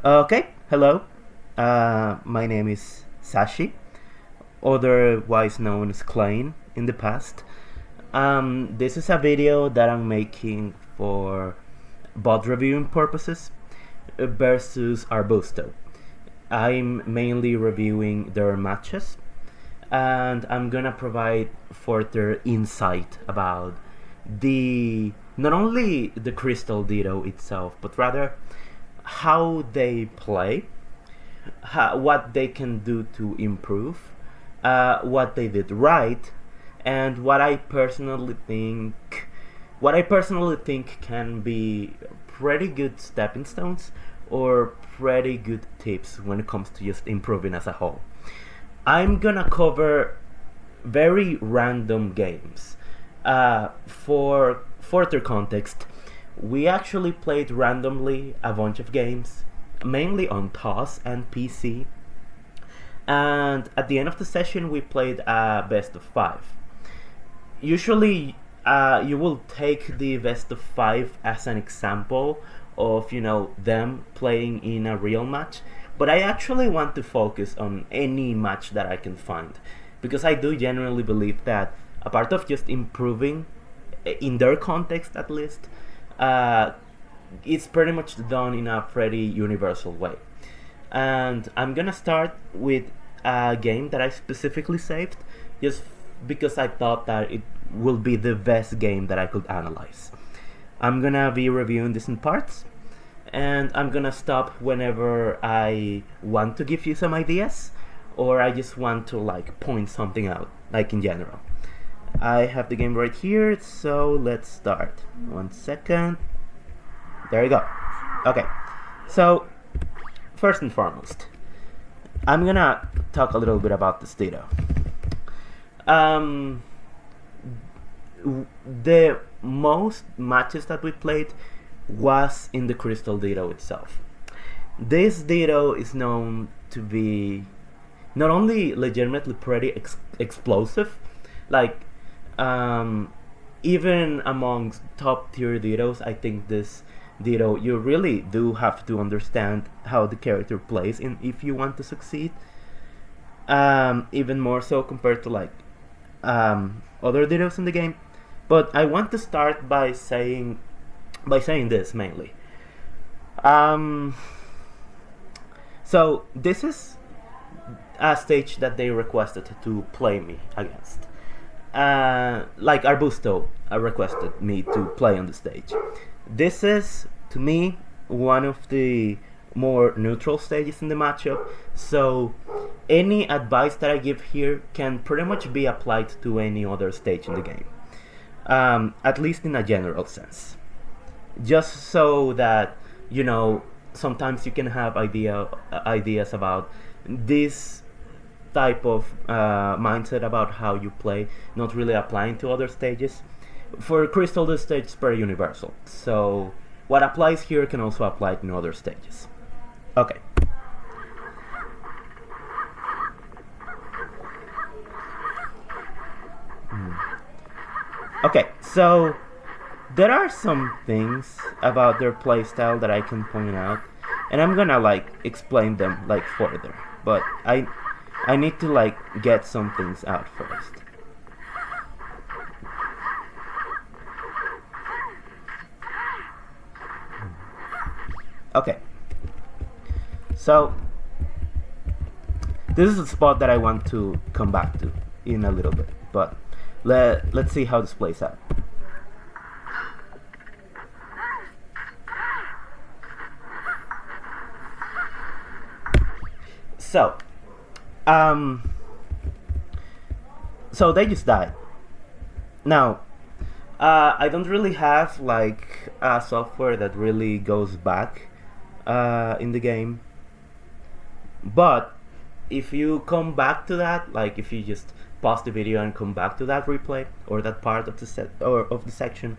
Okay, hello. My name is Sashi, otherwise known as Klein in the past. This is a video that I'm making for VOD reviewing purposes versus Arbusto. I'm mainly reviewing their matches, and I'm gonna provide further insight about the not only the Crystal Ditto itself, but rather how they play, what they can do to improve, what they did right, and what I personally think can be pretty good stepping stones or pretty good tips when it comes to just improving as a whole. I'm gonna cover very random games. For further context, we actually played randomly a bunch of games, mainly on TOS and PC, and at the end of the session we played a best of 5. Usually you will take the best of 5 as an example of them playing in a real match, but I actually want to focus on any match that I can find, because I do genuinely believe that a part of just improving, in their context at least, it's pretty much done in a pretty universal way. And I'm gonna start with a game that I specifically saved just because I thought that it will be the best game that I could analyze. I'm gonna be reviewing this in parts, and I'm gonna stop whenever I want to give you some ideas, or I just want to point something out, in general. I have the game right here, so let's start. 1 second. There you go. Okay, so first and foremost, I'm gonna talk a little bit about this Ditto. The most matches that we played was in the Crystal Ditto itself. This Ditto is known to be not only legitimately pretty explosive, even amongst top tier Dittos, I think this Ditto, you really do have to understand how the character plays if you want to succeed. Even more so compared to other Dittos in the game. But I want to start by saying this mainly. So this is a stage that they requested to play me against. Arbusto requested me to play on the stage. This is, to me, one of the more neutral stages in the matchup, so any advice that I give here can pretty much be applied to any other stage in the game, at least in a general sense. Just so that, sometimes you can have ideas about this type of mindset about how you play, not really applying to other stages. For Crystal, this stage is pretty universal, so what applies here can also apply in other stages. Okay. Okay, so there are some things about their playstyle that I can point out, and I'm gonna explain them further, but I need to get some things out first. Okay, so this is a spot that I want to come back to in a little bit, but let's see how this plays out. So, so they just died. Now, I don't really have a software that really goes back in the game, but if you come back to that, if you just pause the video and come back to that replay or that part of the set or of the section,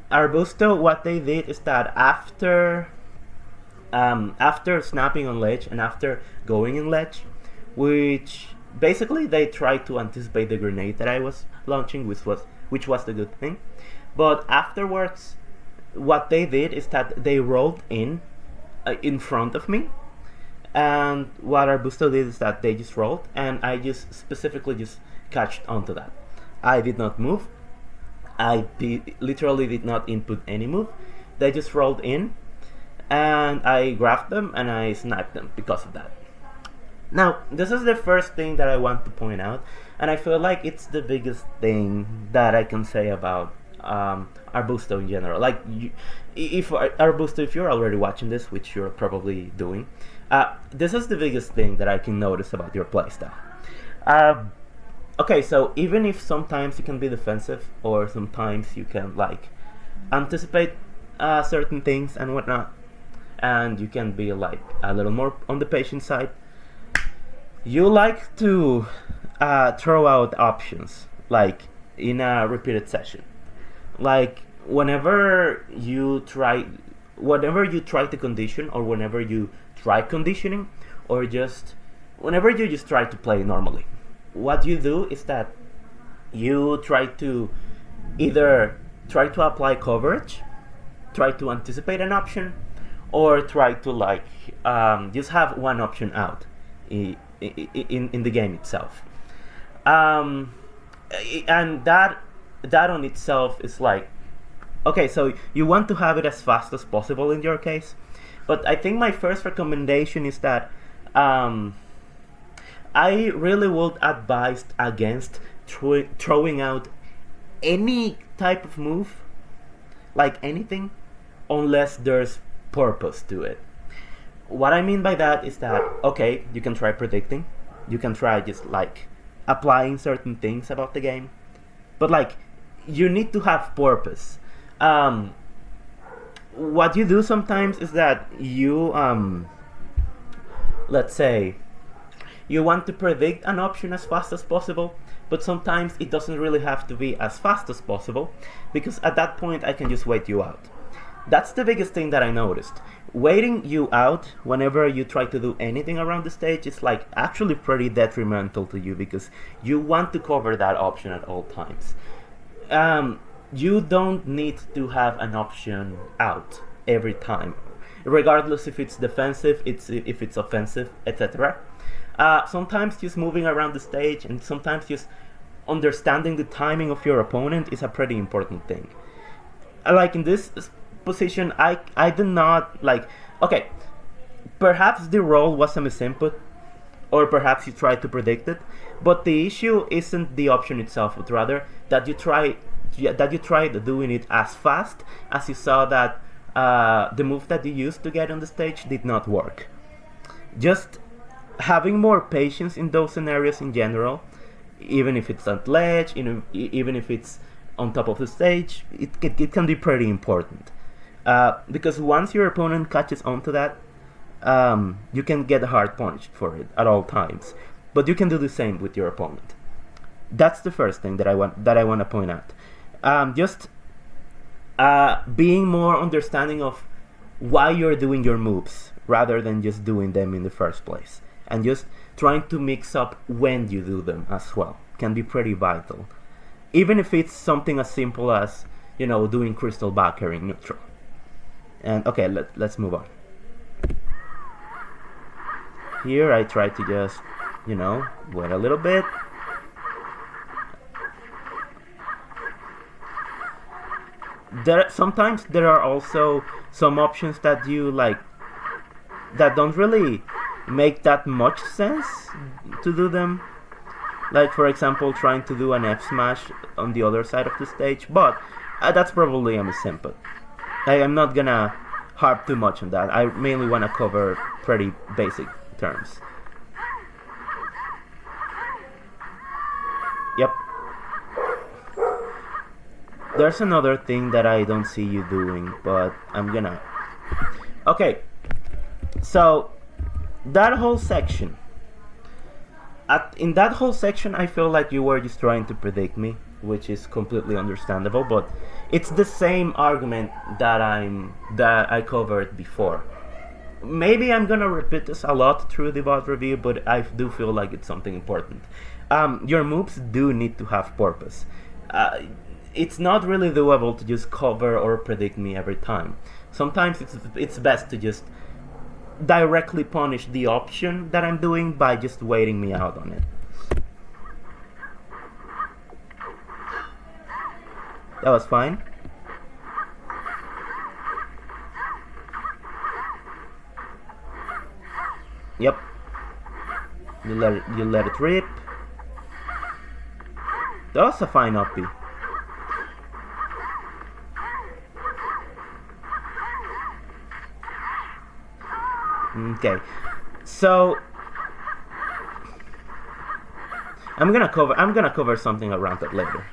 Arbusto, what they did is that after snapping on ledge and after going in ledge, which basically they tried to anticipate the grenade that I was launching, which was the good thing. But afterwards, what they did is that they rolled in front of me, and what Arbusto did is that they just rolled, and I just specifically just catched onto that. I did not move. Literally did not input any move. They just rolled in, and I grabbed them and I sniped them because of that. Now, this is the first thing that I want to point out, and I feel like it's the biggest thing that I can say about Arbusto in general. Like, if Arbusto, if you're already watching this, which you're probably doing, this is the biggest thing that I can notice about your playstyle. Okay, so even if sometimes you can be defensive, or sometimes you can like anticipate certain things and whatnot, and you can be like a little more on the patient side, you like to throw out options like in a repeated session. Like whenever you try to condition, or whenever you try conditioning, or just whenever you just try to play normally, what you do is that you try to either try to apply coverage, try to anticipate an option, or try to like just have one option out in the game itself. And that on itself is like, okay, so you want to have it as fast as possible in your case, but I think my first recommendation is that I really would advise against throwing out any type of move, like anything, unless there's purpose to it. What I mean by that is that, okay, you can try predicting, you can try just like applying certain things about the game, but like you need to have purpose. What you do sometimes is that you let's say you want to predict an option as fast as possible, but sometimes it doesn't really have to be as fast as possible, because at that point I can just wait you out. That's the biggest thing that I noticed. Waiting you out whenever you try to do anything around the stage is like actually pretty detrimental to you, because you want to cover that option at all times. You don't need to have an option out every time, regardless if it's defensive, if it's offensive, etc. Sometimes just moving around the stage, and sometimes just understanding the timing of your opponent is a pretty important thing. Like in this position, I did not like, okay, perhaps the roll was a misinput, or perhaps you tried to predict it, but the issue isn't the option itself, but rather that you tried doing it as fast as you saw that the move that you used to get on the stage did not work. Just having more patience in those scenarios in general, even if it's on ledge, even if it's on top of the stage, it can be pretty important. Because once your opponent catches onto that, you can get hard punished for it at all times. But you can do the same with your opponent. That's the first thing that I want to point out. Just being more understanding of why you're doing your moves, rather than just doing them in the first place, and just trying to mix up when you do them as well can be pretty vital. Even if it's something as simple as, doing crystal back carrying neutral. And okay, let's move on. Here I try to just, wait a little bit. Sometimes there are also some options that you like that don't really make that much sense to do them. Like, for example, trying to do an F smash on the other side of the stage, but that's probably a misinput. I'm not gonna harp too much on that. I mainly want to cover pretty basic terms. Yep. There's another thing that I don't see you doing, but I'm gonna... Okay, so that whole section. In that whole section, I feel like you were just trying to predict me, which is completely understandable, but it's the same argument that I covered before. Maybe I'm gonna repeat this a lot through the VOD review, but I do feel like it's something important. Your moves do need to have purpose. it's not really doable to just cover or predict me every time. Sometimes it's best to just directly punish the option that I'm doing by just waiting me out on it. That was fine. Yep. You let it rip. That was a fine uppie. Okay, so I'm gonna cover something around that later.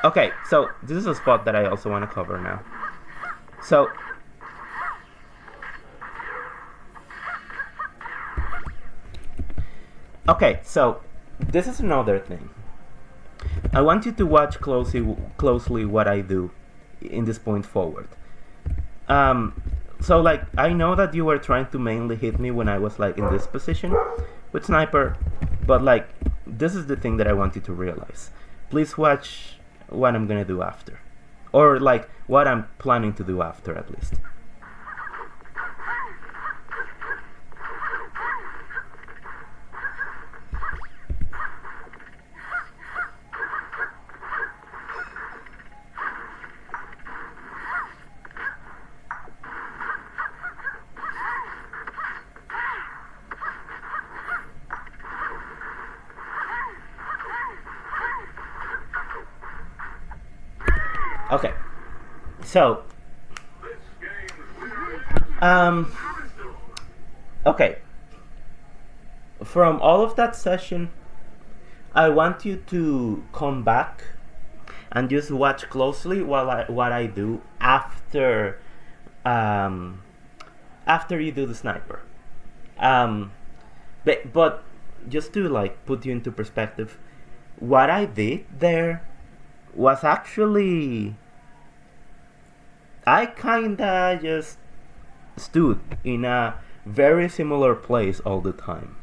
Okay, so this is a spot that I also want to cover now. So okay, so this is another thing. I want you to watch closely what I do in this point forward. So like, I know that you were trying to mainly hit me when I was like in this position with sniper, but like, this is the thing that I want you to realize. Please watch what I'm gonna do after, or like what I'm planning to do after, at least. Okay, so okay, from all of that session, I want you to come back and just watch closely what I do after after you do the sniper. But just to like put you into perspective, what I did there was actually, I kinda just stood in a very similar place all the time.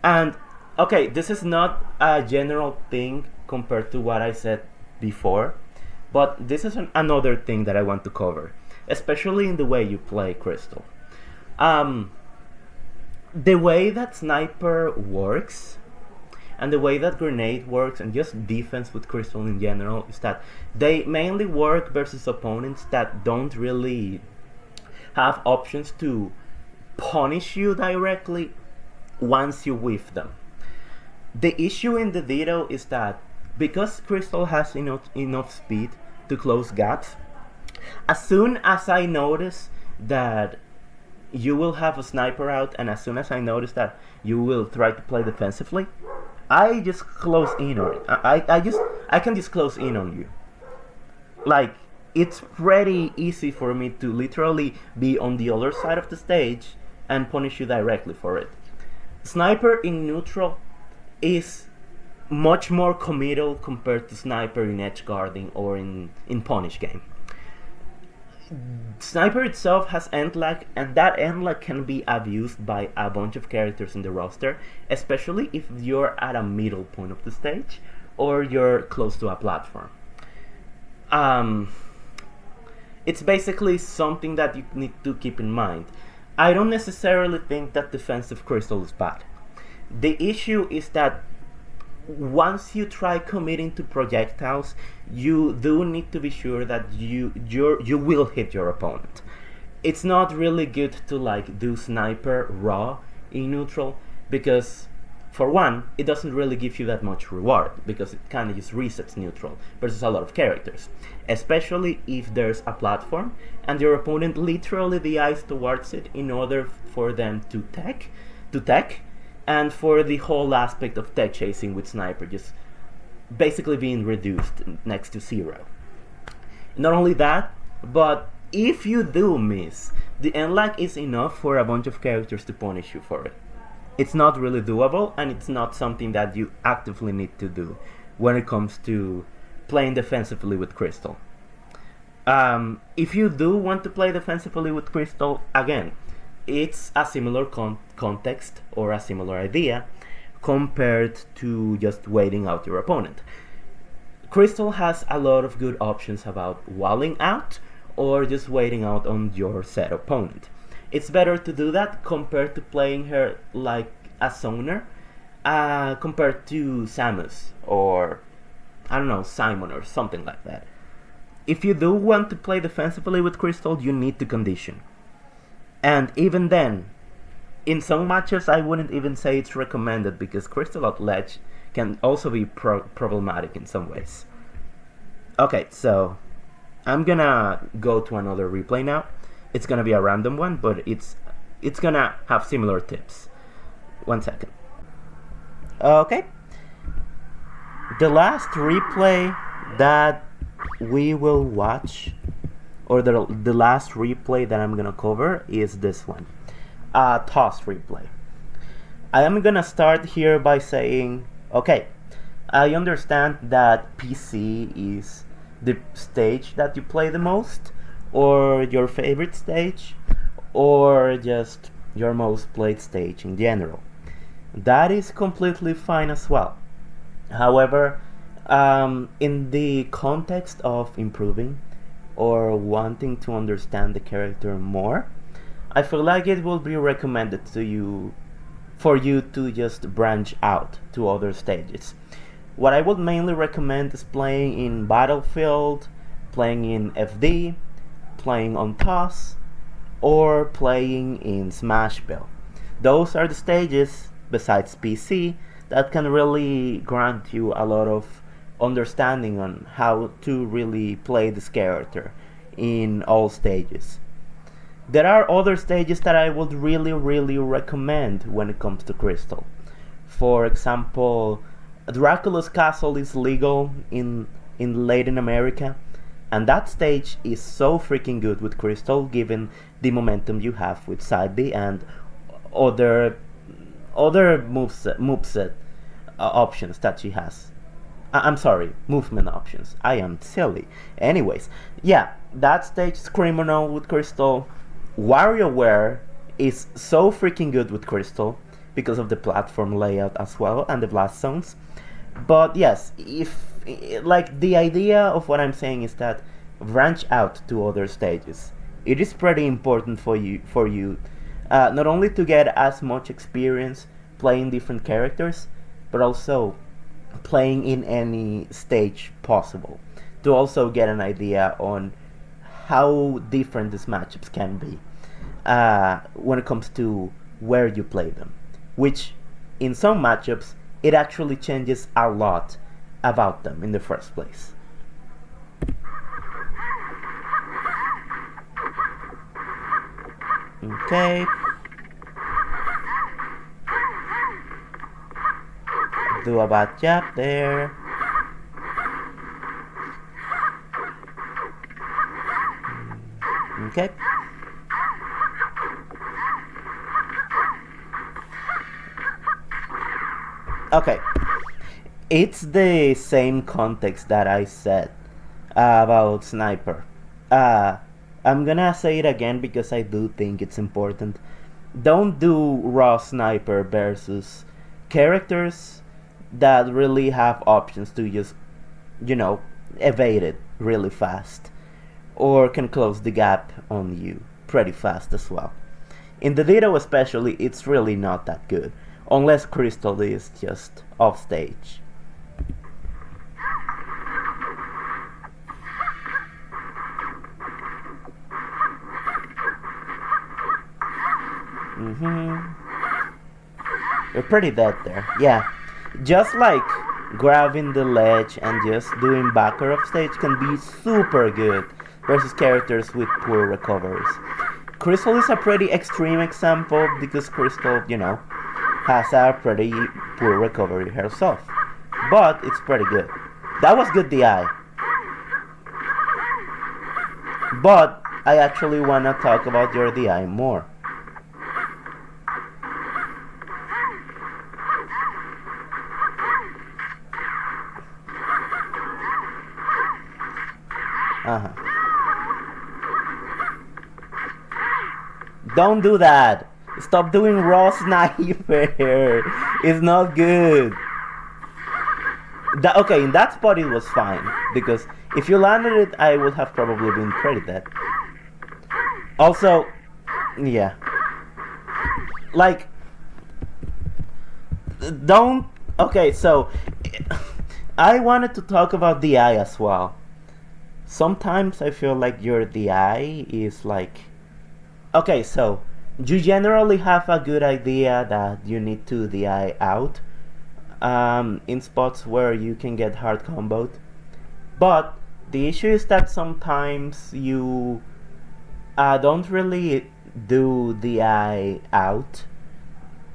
And okay, this is not a general thing compared to what I said before, but this is another thing that I want to cover, especially in the way you play Krystal. The way that sniper works and the way that grenade works, and just defense with Krystal in general, is that they mainly work versus opponents that don't really have options to punish you directly once you whiff them. The issue in the Ditto is that because Krystal has enough speed to close gaps, as soon as I notice that you will have a sniper out, and as soon as I notice that you will try to play defensively, I just close in on it. I can just close in on you. Like, it's pretty easy for me to literally be on the other side of the stage and punish you directly for it. Sniper in neutral is much more committal compared to sniper in edge guarding or in punish game. Sniper itself has end lag, and that end lag can be abused by a bunch of characters in the roster, especially if you're at a middle point of the stage or you're close to a platform. It's basically something that you need to keep in mind. I don't necessarily think that defensive Krystal is bad. The issue is that once you try committing to projectiles, you do need to be sure that you will hit your opponent. It's not really good to like do sniper raw in neutral, because for one, it doesn't really give you that much reward, because it kind of just resets neutral versus a lot of characters, especially if there's a platform and your opponent literally the-eyes towards it in order for them to tech, and for the whole aspect of tech chasing with sniper just basically being reduced next to zero. Not only that, but if you do miss, the end lag is enough for a bunch of characters to punish you for it. It's not really doable, and it's not something that you actively need to do when it comes to playing defensively with Krystal. If you do want to play defensively with Krystal, again, it's a similar context or a similar idea. compared to just waiting out your opponent. Krystal has a lot of good options about walling out or just waiting out on your set opponent. It's better to do that compared to playing her like a zoner, compared to Samus or, I don't know, Simon or something like that. If you do want to play defensively with Krystal, you need to condition. And even then, in some matches I wouldn't even say it's recommended, because Krystal at ledge can also be problematic in some ways. Okay, so I'm gonna go to another replay now. It's gonna be a random one, but it's gonna have similar tips. 1 second. Okay. The last replay that we will watch, or the last replay that I'm gonna cover, is this one. Toss replay. I am gonna start here by saying, okay, I understand that PC is the stage that you play the most, or your favorite stage, or just your most played stage in general. That is completely fine as well. However, in the context of improving or wanting to understand the character more, I feel like it will be recommended to you for you to just branch out to other stages. What I would mainly recommend is playing in Battlefield, playing in FD, playing on Toss, or playing in Smashville. Those are the stages, besides PC, that can really grant you a lot of understanding on how to really play this character in all stages. There are other stages that I would really recommend when it comes to Krystal. For example, Dracula's Castle is legal in Latin America, and that stage is so freaking good with Krystal, given the momentum you have with side B and other moveset options that she has. I'm sorry, movement options. I am silly. Anyways, yeah, that stage is criminal with Krystal. WarioWare is so freaking good with Krystal because of the platform layout as well and the blast zones. But yes, if like the idea of what I'm saying is that branch out to other stages. It is pretty important for you not only to get as much experience playing different characters, but also playing in any stage possible, to also get an idea on how different these matchups can be when it comes to where you play them, which in some matchups it actually changes a lot about them in the first place. Okay. Do a bad job there. Okay. Okay. It's the same context that I said about Sniper. I'm gonna say it again because I do think it's important. Don't do raw Sniper versus characters that really have options to just, evade it really fast, or can close the gap on you pretty fast as well. In the Ditto especially, it's really not that good, unless Krystal is just off stage. You're pretty dead there. Yeah. Just like grabbing the ledge and just doing backer off stage can be super good versus characters with poor recoveries. Krystal is a pretty extreme example because Krystal, has a pretty poor recovery herself. But it's pretty good. That was good DI. But I actually wanna talk about your DI more. Don't do that. Stop doing raw sniper. It's not good. Okay, in that spot it was fine, because if you landed it, I would have probably been pretty dead. Also, yeah. Like, don't... Okay, so... I wanted to talk about DI as well. Sometimes I feel like your DI is like... Okay, so... You generally have a good idea that you need to DI out in spots where you can get hard comboed. But the issue is that sometimes you don't really do DI out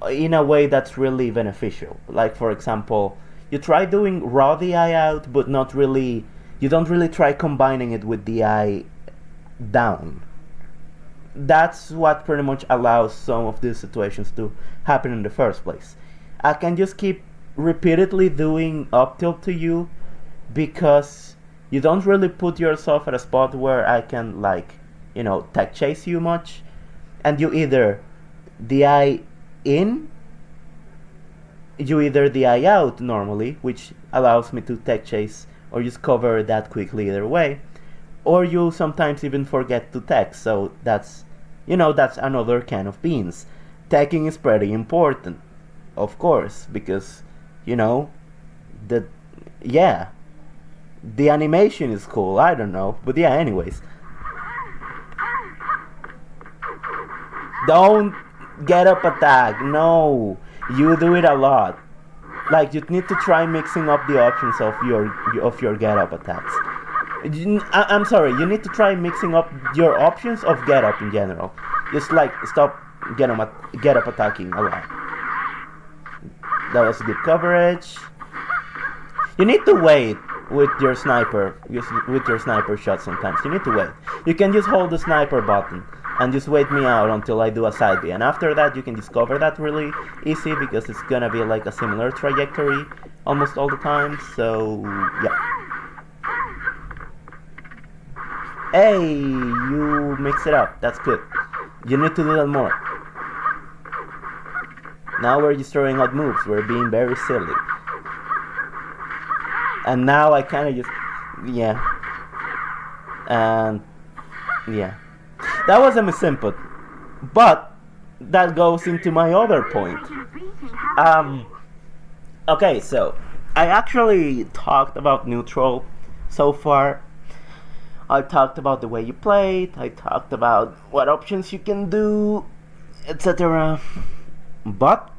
in a way that's really beneficial. Like, for example, you try doing raw DI out, but not really... You don't really try combining it with DI down. That's what pretty much allows some of these situations to happen in the first place. I can just keep repeatedly doing up tilt to you because you don't really put yourself at a spot where I can, like, you know, tech chase you much, and you either DI in, you either DI out normally, which allows me to tech chase or just cover that quickly either way, or you sometimes even forget to tech, so that's, you know, that's another can of beans. Teching is pretty important, of course, because, you know, the animation is cool, I don't know, but yeah, anyways. Don't get up attack, no, you do it a lot. Like, you need to try mixing up the options of your get up attacks. I'm sorry, you need to try mixing up your options of get up in general. Just like stop get up attacking a lot. That was good coverage. You need to wait with your sniper shot sometimes. You need to wait. You can just hold the sniper button and just wait me out until I do a side B. And after that you can discover that really easy because it's gonna be like a similar trajectory almost all the time. So yeah. Hey, you mix it up. That's good. You need to do that more. Now we're just throwing out moves. We're being very silly. And now I kind of just... Yeah. And... Yeah. That was a misinput. But that goes into my other point. Okay, so... I actually talked about neutral so far. I talked about the way you play it, I talked about what options you can do, etc. But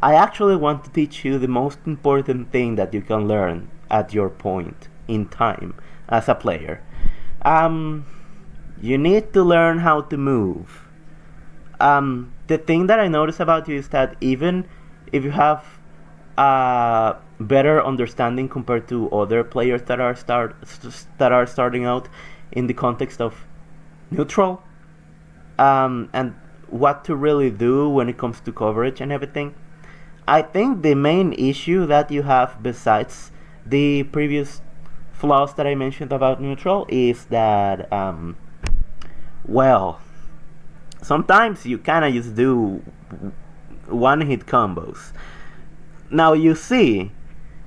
I actually want to teach you the most important thing that you can learn at your point in time as a player. You need to learn how to move. The thing that I notice about you is that even if you have better understanding compared to other players that are starting out in the context of neutral, and what to really do when it comes to coverage and everything. I think the main issue that you have, besides the previous flaws that I mentioned about neutral, is that well, sometimes you kinda just do one-hit combos. Now you see,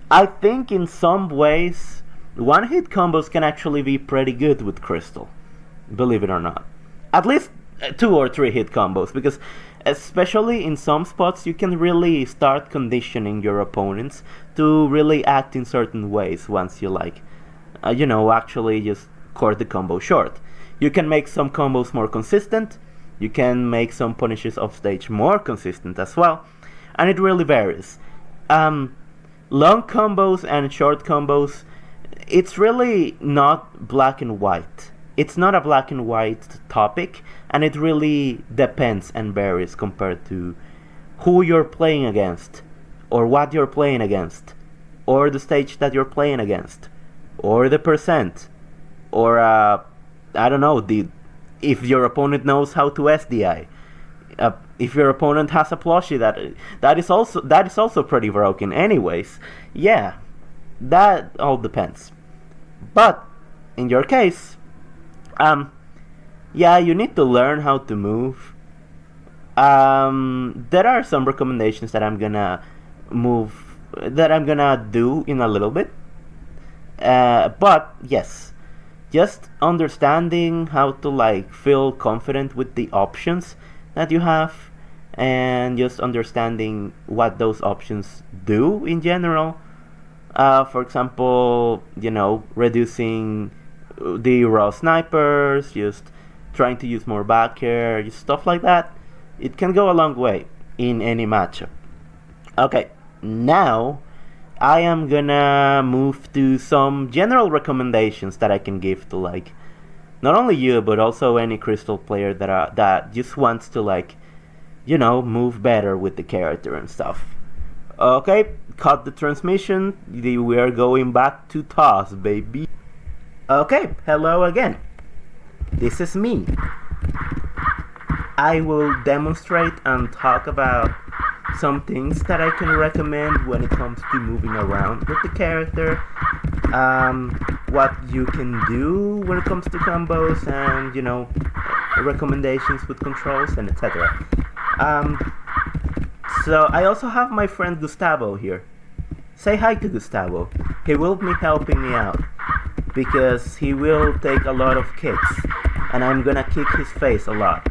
I think in some ways one-hit combos can actually be pretty good with Krystal, believe it or not. At least 2 or 3 hit combos, because especially in some spots you can really start conditioning your opponents to really act in certain ways once you like, actually just cut the combo short. You can make some combos more consistent, you can make some punishes off stage more consistent as well, and it really varies. Long combos and short combos, it's really not black and white. It's not a black and white topic, and it really depends and varies compared to who you're playing against, or what you're playing against, or the stage that you're playing against, or the percent, or I don't know, if your opponent knows how to SDI. If your opponent has a plushie that is also pretty broken. Anyways, yeah, that all depends. But in your case, yeah, you need to learn how to move. There are some recommendations that I'm gonna do in a little bit. But yes, just understanding how to like feel confident with the options that you have, and just understanding what those options do in general. For example, reducing the raw snipers, just trying to use more back care, just stuff like that. It can go a long way in any matchup. Okay, now I am gonna move to some general recommendations that I can give to like not only you but also any Krystal player that just wants to like move better with the character and stuff. Okay, cut the transmission. We are going back to toss, baby. Okay, hello again. This is me. I will demonstrate and talk about some things that I can recommend when it comes to moving around with the character, what you can do when it comes to combos, and recommendations with controls and etc. So I also have my friend Gustavo here. Say hi to Gustavo. He will be helping me out because he will take a lot of kicks, and I'm gonna kick his face a lot.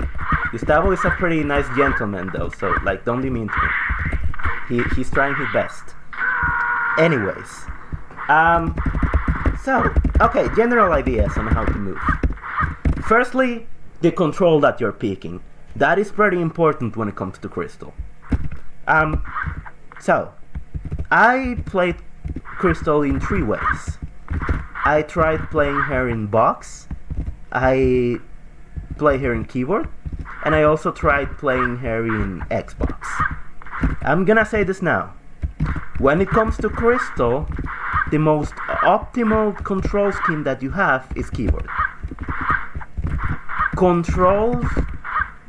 Gustavo is a pretty nice gentleman though, so like don't be mean to him. He's trying his best. Anyways, okay, general ideas on how to move. Firstly, the control that you're picking. That is pretty important when it comes to Krystal. So I played Krystal in 3 ways. I tried playing her in box, I play her in keyboard, and I also tried playing her in Xbox. I'm gonna say this now. When it comes to Krystal, the most optimal control scheme that you have is keyboard. Controls...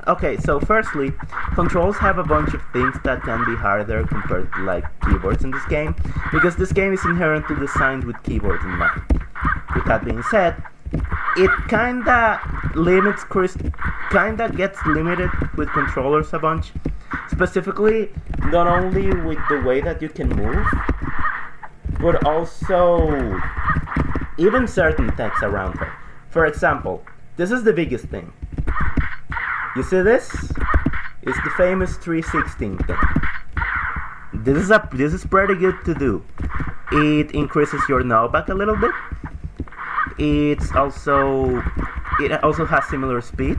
Okay, so firstly, controls have a bunch of things that can be harder compared to like keyboards in this game, because this game is inherently designed with keyboards in mind. With that being said, it kinda gets limited with controllers a bunch. Specifically, not only with the way that you can move, but also even certain text around her. For example, this is the biggest thing. You see this? It's the famous 316 thing. This is pretty good to do. It increases your knockback a little bit. It also has similar speed,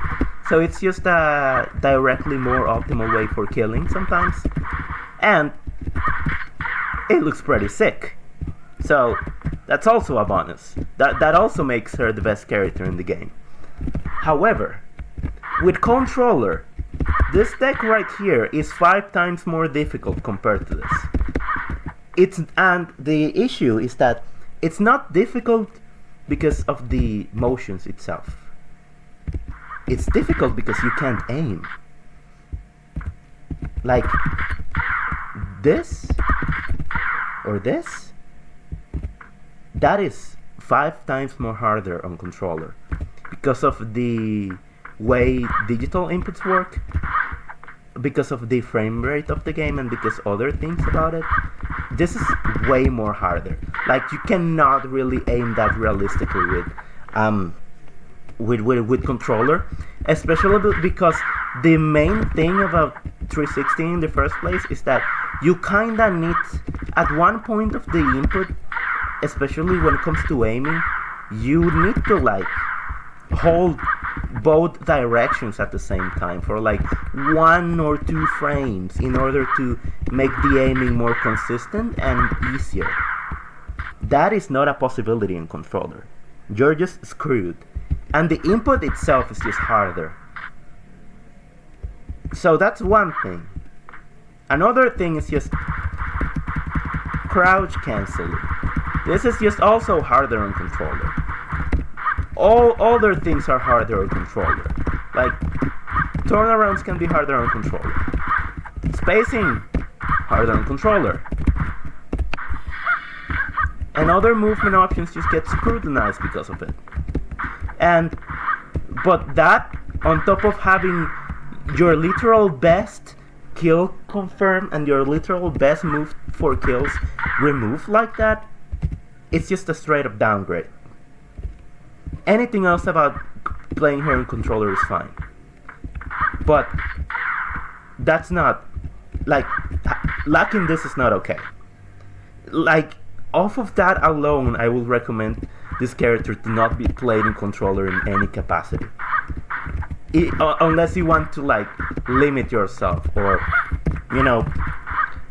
so it's just a directly more optimal way for killing sometimes, and it looks pretty sick. So that's also a bonus. That also makes her the best character in the game. However, with controller, this deck right here is 5 times more difficult compared to this. And the issue is that it's not difficult because of the motions itself. It's difficult because you can't aim. Like this or this, that is 5 times more harder on controller because of the way digital inputs work, because of the frame rate of the game, and because other things about it. This is way more harder. Like you cannot really aim that realistically with controller, especially because the main thing about 360 in the first place is that you kinda need, at one point of the input, especially when it comes to aiming, you need to like hold both directions at the same time for like 1 or 2 frames in order to make the aiming more consistent and easier. That is not a possibility in controller. You're just screwed. And the input itself is just harder. So that's one thing. Another thing is just crouch canceling. This is just also harder on controller. All other things are harder on controller. Like, turnarounds can be harder on controller. Spacing, harder on controller. And other movement options just get scrutinized because of it. But that, on top of having your literal best kill confirm and your literal best move for kills removed like that, it's just a straight up downgrade. Anything else about playing her in controller is fine. But that's not, like, lacking this is not okay. Like, off of that alone, I will recommend this character to not be played in controller in any capacity. Unless you want to, like, limit yourself or, you know,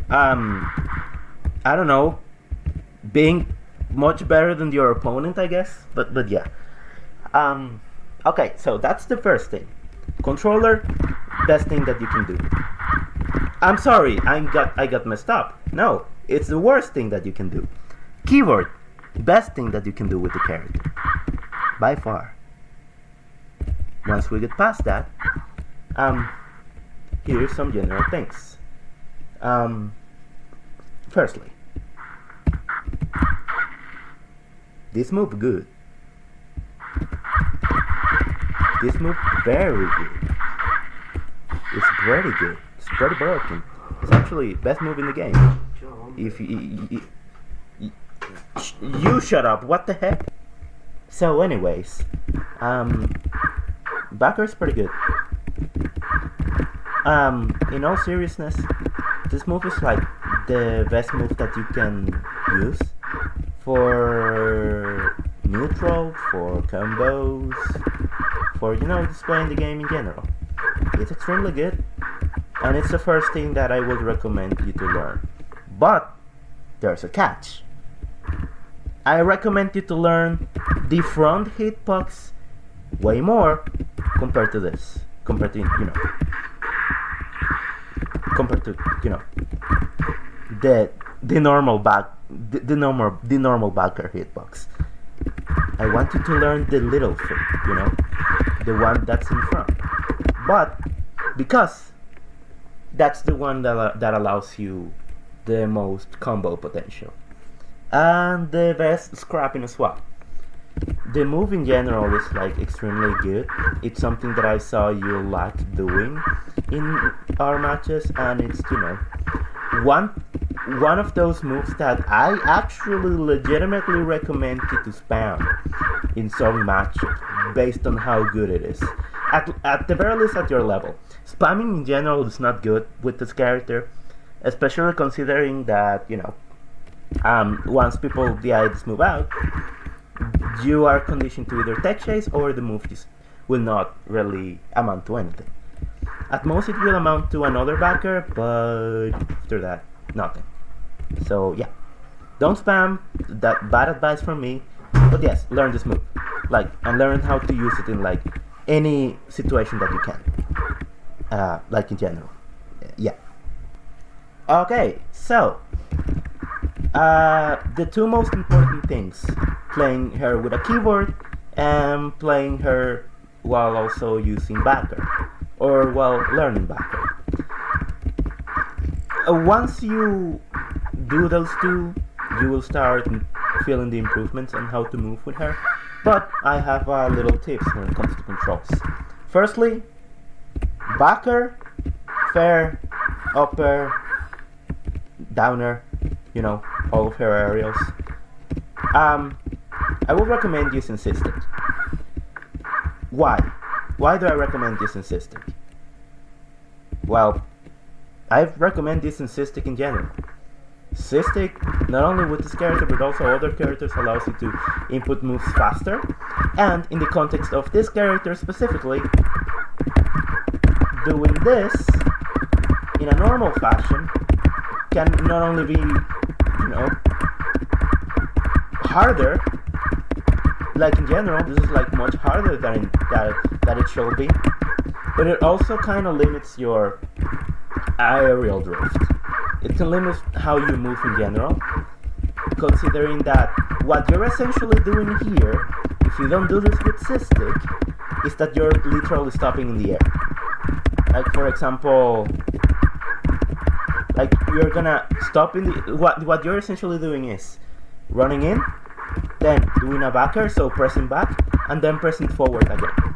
I don't know, being much better than your opponent, I guess. But yeah. Okay, so that's the first thing. Controller, best thing that you can do. I'm sorry, I got messed up. No, it's the worst thing that you can do. Keyboard, best thing that you can do with the character. By far. Once we get past that, here's some general things. Firstly, this move good. This move very good. It's pretty good. It's pretty broken. It's actually best move in the game. If you shut up. What the heck? So, anyways, backer's pretty good. In all seriousness, this move is like the best move that you can use for neutral, for combos, for, you know, just playing the game in general. It's extremely good, and it's the first thing that I would recommend you to learn. But there's a catch. I recommend you to learn the front hitbox way more compared to this. Compared to, you know, the normal backer hitbox. I want you to learn the little thing, you know, the one that's in front. But because that's the one that allows you the most combo potential and the best scrapping as well. The move in general is like extremely good. It's something that I saw you like doing in our matches, and it's, you know, one of those moves that I actually legitimately recommend you to spam in some matches based on how good it is. At the very least at your level. Spamming in general is not good with this character, especially considering that, you know, once people DI this move out, you are conditioned to either tech chase or the move just will not really amount to anything. At most it will amount to another backer, but after that, nothing. So yeah, don't spam. That bad advice from me. But yes, learn this move, like, and learn how to use it in like any situation that you can, like in general. Yeah. Okay, so the two most important things: playing her with a keyboard and playing her while also using backer, or while learning backer. Once you do those two, you will start feeling the improvements on how to move with her. But I have little tips when it comes to controls. Firstly, backer, fair, upper, downer, you know, all of her aerials. I would recommend using System. Why? Why do I recommend using System? Well, I recommend using System in general. System, not only with this character but also other characters, allows you to input moves faster, and in the context of this character specifically, doing this in a normal fashion can not only be, you know, harder, like in general, this is like much harder than that it should be, but it also kind of limits your aerial drift. It can limit how you move in general, considering that what you're essentially doing here, if you don't do this with Cystic, is that you're literally stopping in the air. Like, for example, like you're gonna stop in the, what you're essentially doing is running in, then doing a backer, so pressing back, and then pressing forward again.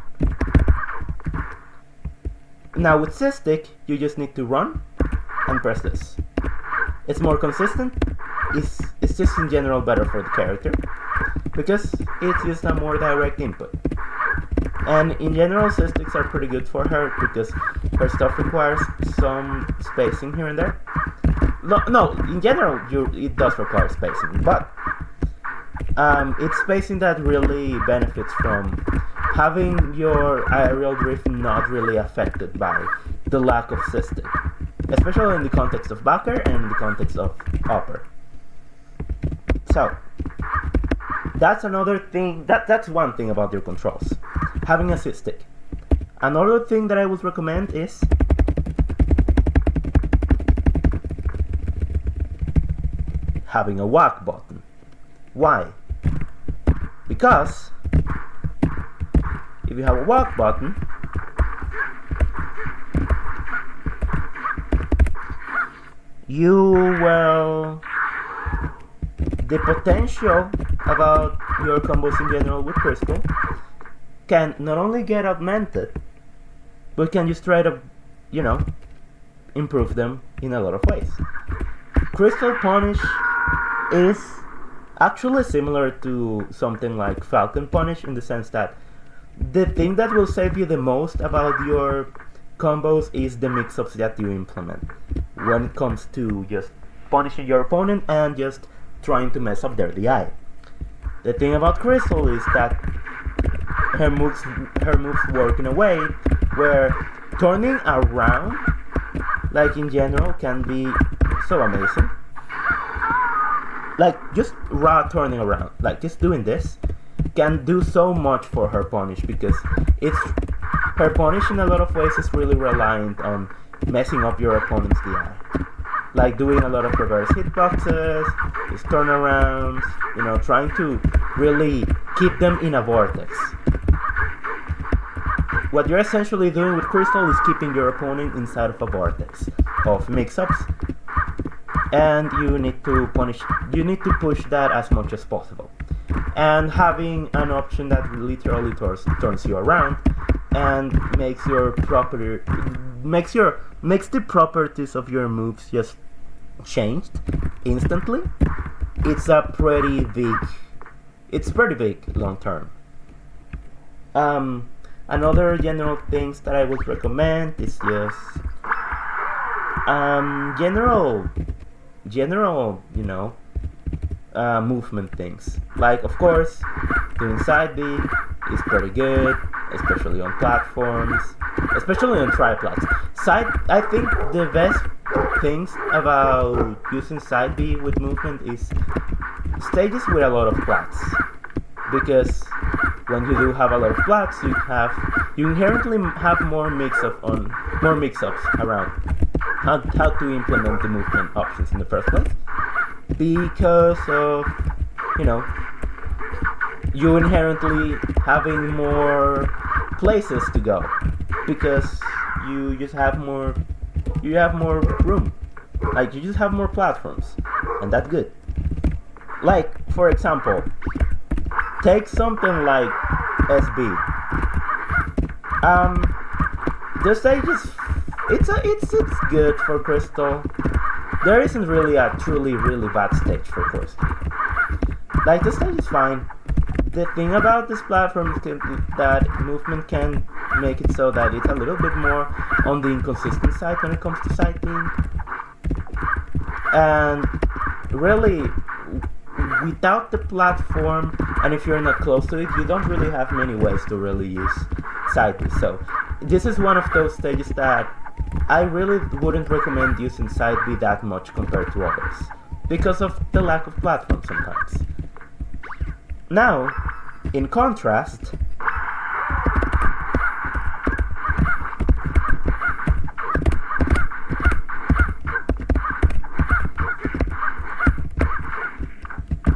Now with Cystic, you just need to run and press this. It's more consistent. It's just in general better for the character because it's just a more direct input. And in general, Cystics are pretty good for her because her stuff requires some spacing here and there. No, in general, it does require spacing, but it's spacing that really benefits from having your aerial drift not really affected by the lack of Cystic, especially in the context of backer and in the context of upper. So that's another thing. That's one thing about your controls, having a Cystic. Another thing that I would recommend is having a whack button. Why? Because if you have a whack button, the potential about your combos in general with Krystal can not only get augmented, but can just try to, improve them in a lot of ways. Krystal Punish is actually similar to something like Falcon Punish in the sense that the thing that will save you the most about your combos is the mix-ups that you implement when it comes to just punishing your opponent and just trying to mess up their DI. The thing about Krystal is that her moves work in a way where turning around, like in general, can be so amazing. Like just raw turning around, like just doing this, can do so much for her punish because her punish in a lot of ways is really reliant on messing up your opponent's DI. Like doing a lot of reverse hitboxes, just turnarounds, trying to really keep them in a vortex. What you're essentially doing with Krystal is keeping your opponent inside of a vortex of mix-ups, and you need to push that as much as possible. And having an option that literally turns you around and makes the properties of your moves just changed instantly, it's pretty big long term. Another general things that I would recommend is just general movement things. Like, of course, doing side B is pretty good, especially on platforms, especially on triplats. I think the best things about using side B with movement is stages with a lot of plats, because when you do have a lot of plats, you inherently have more mix-ups around how to implement the movement options in the first place, because of you inherently having more places to go, because you have more room, like you just have more platforms, and that's good. Like, for example, take something like SB. The stage it's good for Krystal. There isn't really a really bad stage for Krystal. Like, the stage is fine. The thing about this platform is that movement can make it so that it's a little bit more on the inconsistent side when it comes to side being. And really, without the platform, and if you're not close to it, you don't really have many ways to really use side B. So this is one of those stages that I really wouldn't recommend using side B that much compared to others, because of the lack of platform sometimes. Now, in contrast,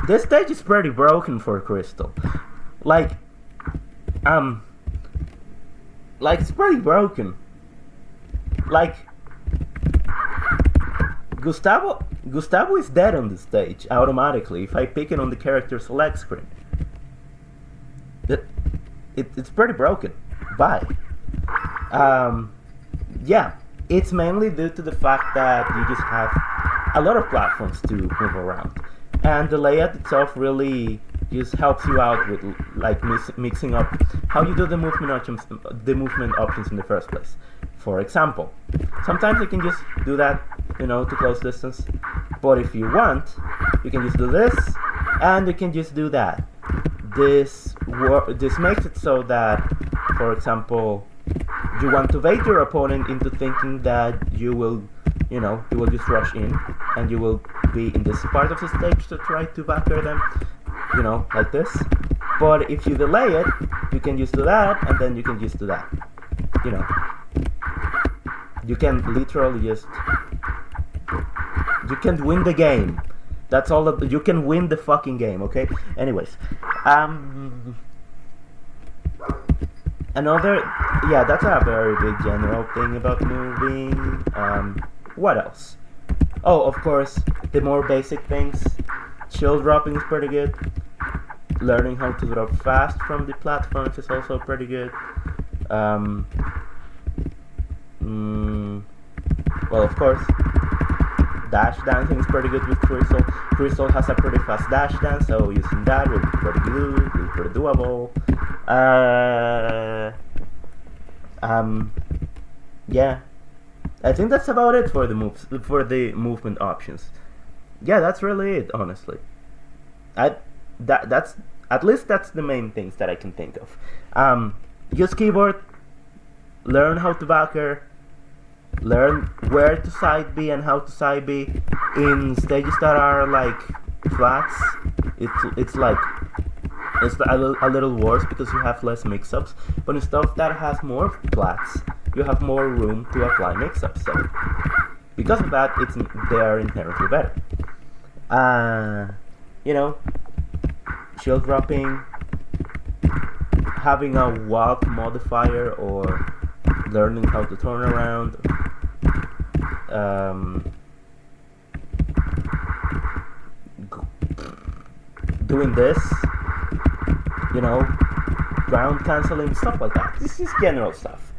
this stage is pretty broken for Krystal. Like it's pretty broken. Like, Gustavo is dead on this stage automatically if I pick it on the character select screen. It's pretty broken. Bye. yeah, it's mainly due to the fact that you just have a lot of platforms to move around, and the layout itself really just helps you out with like mixing up how you do the movement options in the first place. For example, sometimes you can just do that, to close distance, but if you want, you can just do this, and you can just do that. This makes it so that, for example, you want to bait your opponent into thinking that you will just rush in, and you will be in this part of the stage to try to backer them, like this. But if you delay it, you can just do that, and then you can just do that. You can literally just... You can win the game. That's all that... You can win the fucking game, okay? Anyways. Another... Yeah, that's a very big general thing about moving. What else? Oh, of course, the more basic things. Shield dropping is pretty good. Learning how to drop fast from the platforms is also pretty good. Well, of course, dash dancing is pretty good with Krystal. Krystal has a pretty fast dash dance, so using that will be pretty good, will be pretty doable. Yeah, I think that's about it for the movement options. Yeah, that's really it, honestly. That's at least that's the main things that I can think of. Use keyboard, learn how to backer, learn where to side B and how to side B in stages that are like flats. It's a little worse because you have less mix-ups, but in stuff that has more flats, you have more room to apply mix-ups. So because of that, they are inherently better. Shield dropping, having a walk modifier, or learning how to turn around, doing this, ground canceling, stuff like that. This is general stuff.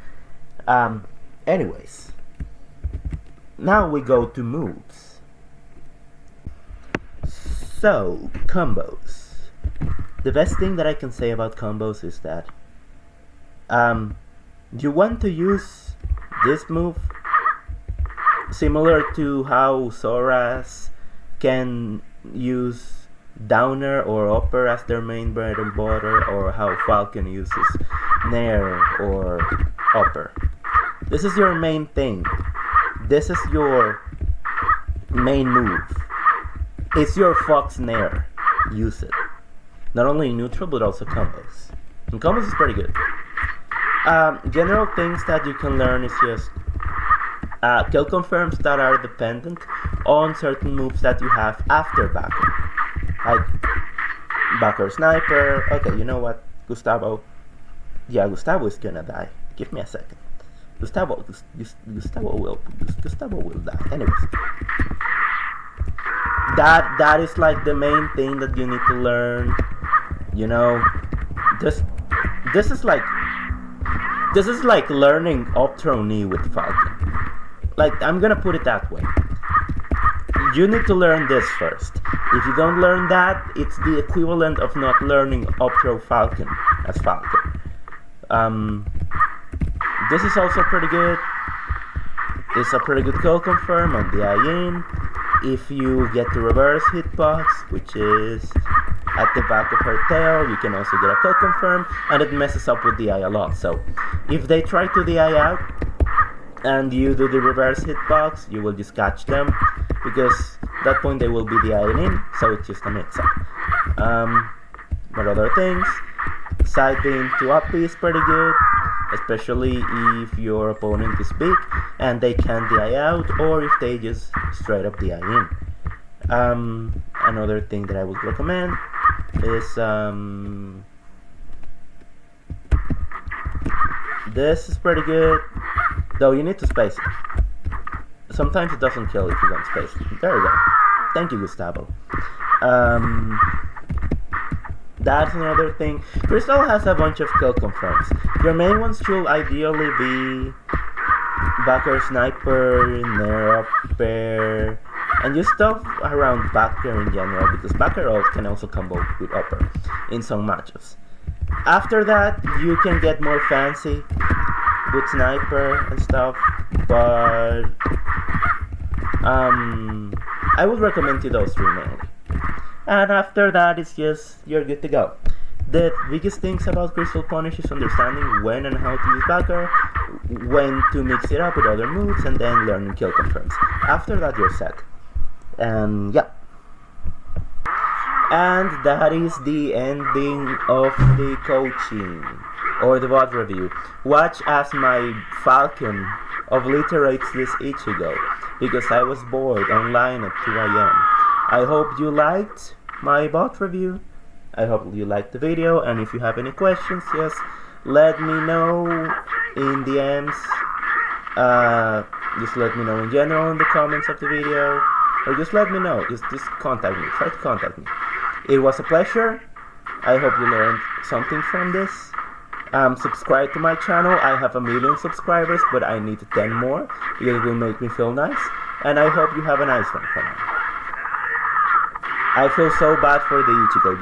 Anyways, now we go to moves. So, combos. The best thing that I can say about combos is that you want to use this move similar to how Soras can use downer or upper as their main bread and butter, or how Falcon uses nair or upper. This is your main thing. This is your main move. It's your Fox nair. Use it. Not only in neutral, but also combos. And combos is pretty good. General things that you can learn is just kill confirms that are dependent on certain moves that you have after backer. Like backer sniper. Okay, you know what? Gustavo. Yeah, Gustavo is gonna die. Give me a second. Gustavo will die. Anyways. That is like the main thing that you need to learn. This is like learning up throw knee with Falcon. Like, I'm gonna put it that way. You need to learn this first. If you don't learn that, it's the equivalent of not learning up throw Falcon as Falcon. This is also pretty good. It's a pretty good kill confirm on the IN. If you get the reverse hitbox, which is at the back of her tail, you can also get a kill confirm, and it messes up with the eye a lot. So if they try to DI out and you do the reverse hitbox, you will just catch them, because at that point they will be DIing in, so it's just a mix-up. But other things, side beam to up B is pretty good, especially if your opponent is big and they can't DI out, or if they just straight up DI in. Another thing that I would recommend is this is pretty good, though you need to space it. Sometimes it doesn't kill if you don't space it. There you go. Thank you, Gustavo. That's another thing. Krystal has a bunch of kill confirms. Your main ones should ideally be backer sniper, nair upper, and just stuff around backer in general, because backer can also combo with upper in some matchups. After that, you can get more fancy with sniper and stuff, but I would recommend you those three mainly. And after that, it's just, you're good to go. The biggest things about Krystal Punish is understanding when and how to use backer, when to mix it up with other moves, and then learning kill confirms. After that, you're set. And yeah. And that is the ending of the coaching, or the VOD review. Watch as my falcon obliterates this Ichigo, because I was bored online at 2 AM. I hope you liked my VOD review. I hope you liked the video, and if you have any questions, just let me know in DMs. Just let me know in general in the comments of the video, or just let me know. Just contact me. Try to contact me. It was a pleasure. I hope you learned something from this. Subscribe to my channel. I have 1 million subscribers, but I need 10 more because it will make me feel nice. And I hope you have a nice one for now. I feel so bad for the Ichigo.